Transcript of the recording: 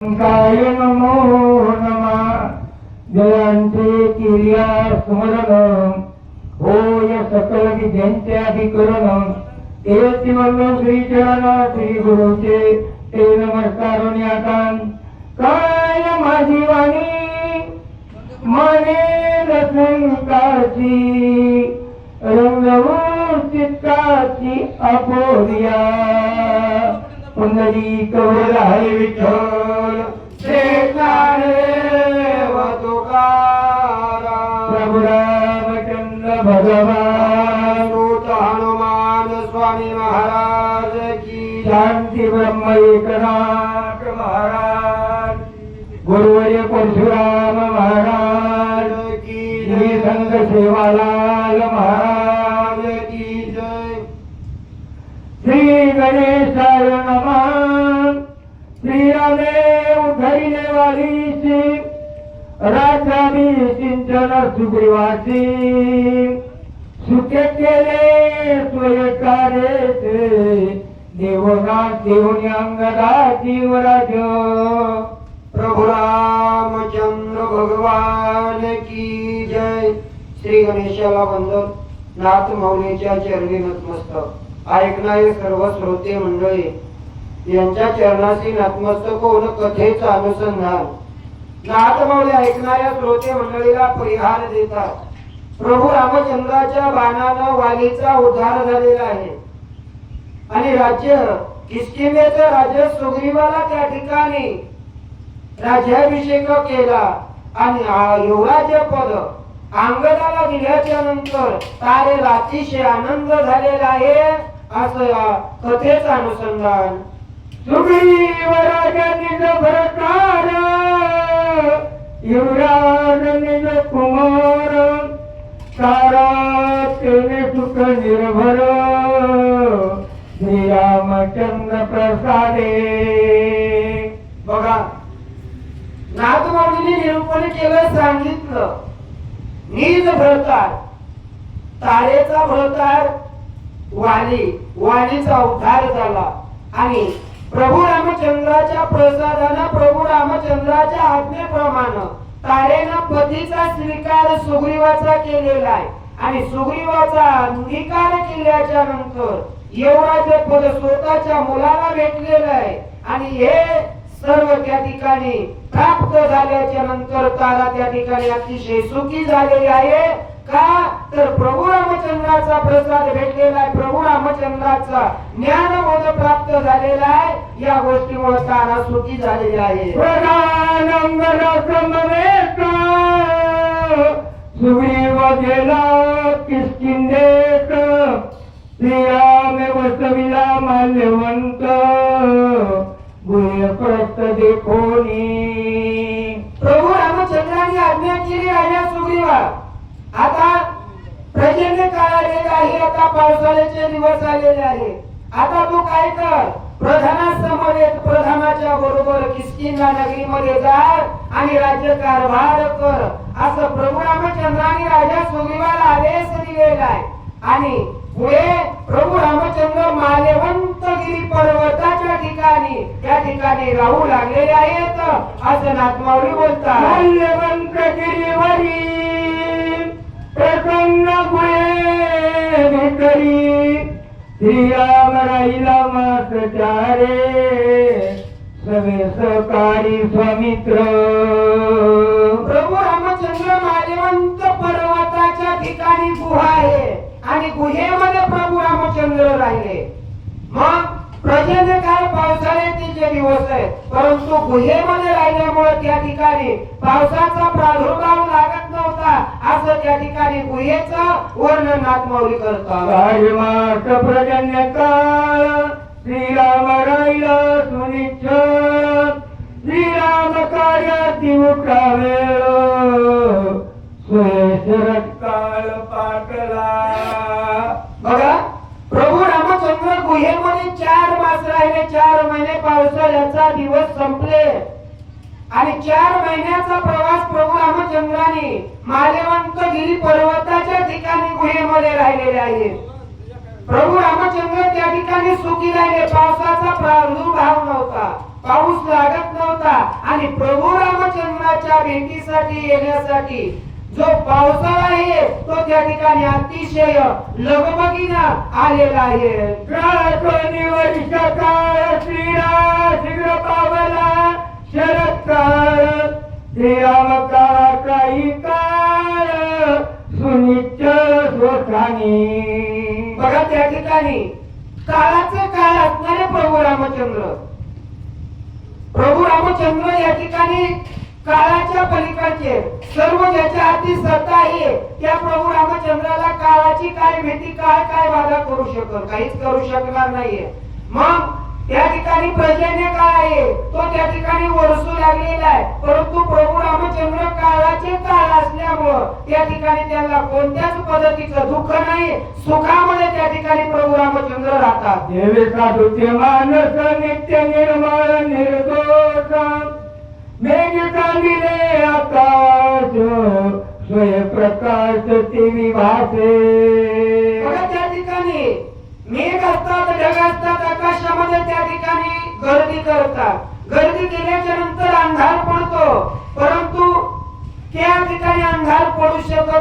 काय नमो नमः जयांचे किर्या स्मरण होय सकल विद्यांचे अधिकरण तेच वल्ल श्री चरण श्री गुरुचे ते नमस्कार न्यातान काय माझी वाणी मने रसंकाची रंगवू चित्ताची अपोरिया पुंडरी कवला हरी विठ्ठल देव तुकारा प्रभु रामचंद्र भगवान दूत हनुमान स्वामी महाराज की शांती ब्रह्म एकनाथ महाराज गुरुवर्य परशुराम महाराज की जय संत सेवालाल महाराज की जय श्री गणेशाय नमः श्रीरामे उधरिले वालीसी राजामी सिंचन सुग्रीवासी सुखे केले स्वयकारेचे देवना देवनी अंगदा जीवराज प्रभु रामचंद्र भगवान की जय। श्री गणेशाला वंदन। नाथ मौलीच्या चरणी नतमस्तक। ऐकणारे सर्व श्रोते मंडळी यांच्या चरणाशी नतमस्तक होऊन कथेचं अनुसंधान नाथ मौली ऐकणाऱ्या श्रोते मंडळीला परिहार देतात। प्रभू रामचंद्राच्या बाणानं वालीचा उद्धार झालेला आहे आणि राज्य किष्किंधेचं राज्य सुग्रीवाला त्या ठिकाणी राज्याभिषेक केला आणि युवराज्य पद अंगदाला दिल्याच्या नंतर तारे अतिशय आनंद झालेला आहे असं कथेचं अनुसंधान। सुग्रीव राजा निज भरतार युवराज निज कुमार तारा तेने सुख निर्भर श्री रामचंद्र प्रसादे। बघा नाथ मौलीने निरूपण केलं सांगितलं निज भरतार तारेचा भरतार वालीचा उद्धार झाला आणि प्रभू रामचंद्राच्या प्रसादानं प्रभू रामचंद्राच्या आज्ञेप्रमाणे तारेनं पतीचा स्वीकार सुग्रीवाचा केलेला आहे आणि सुग्रीवाचा अंगीकार केल्याच्या नंतर युवराज पद स्वतःच्या मुलाला भेटलेलं आहे आणि हे सर्व त्या ठिकाणी प्राप्त झाल्याच्या नंतर तारा त्या ठिकाणी अतिशय सुखी झालेली आहे का तर प्रभू रामचंद्राचा प्रसाद भेटलेला आहे प्रभू रामचंद्राचा ज्ञानबोध प्राप्त झालेला आहे या गोष्टीमुळे तारा सुखी झालेली आहे। सुग्रीव गेला किष्किंधेत श्रीरामे वसविला माल्यवंत गुह्यप्रस्थ देखोनी। प्रभू रामचंद्राने आज्ञा केली राजा सुग्रीवा आता प्रचंड काळ आलेला आहे आता पावसाळ्याचे दिवस आलेले आहे आता तू काय कर प्रधानासमवेत प्रधानाच्या बरोबर किष्किंधा नगरीमध्ये जा आणि राज्य कारभार कर असं प्रभू रामचंद्राने राजा सुग्रीवाला आदेश दिलेला आहे आणि पुढे प्रभू रामचंद्र माल्यवंतगिरी पर्वताच्या ठिकाणी त्या ठिकाणी राहू लागलेले आहेत असं नाथ मौली बोलतात। माल्यवंतगिरीवरी प्रसन्न गुहे भितरी श्रीराम राहिला मास चारे सवे सहकारी स्वामित्र। प्रभू रामचंद्र माल्यवंत पर्वताच्या ठिकाणी गुहा आहे आणि गुहेमध्ये प्रभू रामचंद्र राहिले। मग प्रचंड काळ पावसाळ्याचे दिवस आहे परंतु गुहेमध्ये राहिल्यामुळे त्या ठिकाणी पावसाचा प्रादुर्भाव लागत नव्हता असं त्या ठिकाणी गुहेचं वर्णन नाथ मौली करतात। प्रजन्य काळ श्रीराम राहिला सुनिश्चित श्रीराम कार्याती उठा वेळ शरद काळ पाटला। बघा प्रभू रामचंद्र गुहेमध्ये 4 मास राहिले 4 महिने पावसाळ्याचा दिवस संपले आणि 4 महिन्याचा प्रवास प्रभू रामचंद्राने माल्यवंतगिरी पर्वताच्या ठिकाणी गुहेमध्ये राहिलेले आहे। प्रभू रामचंद्र त्या ठिकाणी सुखी राहिले पावसाचा प्रादुर्भाव नव्हता पाऊस लागत नव्हता आणि प्रभू रामचंद्राच्या भेटीसाठी येण्यासाठी जो पावसाळा आहे तो त्या ठिकाणी अतिशय लगबगीनं आलेला आहे. शीघ्र पावला शरत्काळ श्रीराम काळ काही काळ सुनिच स्वखानी. बघा त्या ठिकाणी काळाचे काळ असणारे प्रभू रामचंद्र. प्रभू रामचंद्र या ठिकाणी काळाच्या पलीकडचे सर्व ज्याच्या हाती सत्ता आहे त्या प्रभू रामचंद्राला काळाची काय भीती काय बाधा करू शकल, काहीच करू शकणार नाहीये. मग त्या ठिकाणी प्रजेने काळ आहे तो त्या ठिकाणी वरसू लागलेला आहे, परंतु प्रभू रामचंद्र काळाचे काळ असल्यामुळं त्या ठिकाणी त्यांना कोणत्याच पद्धतीचं दुःख नाही, सुखामध्ये त्या ठिकाणी प्रभू रामचंद्र राहतात. देवे साधूचे मानस नित्य निर्मळ निर्दोष मेघ चांदिले आकाश स्वयंप्रकाश तेवी भासे. बघा त्या ठिकाणी मेघ असतात, ढग असतात आकाशामध्ये, त्या ठिकाणी गर्दी करतात. गर्दी केल्याच्या नंतर अंधार पडतो, परंतु त्या ठिकाणी अंधार पडू शकत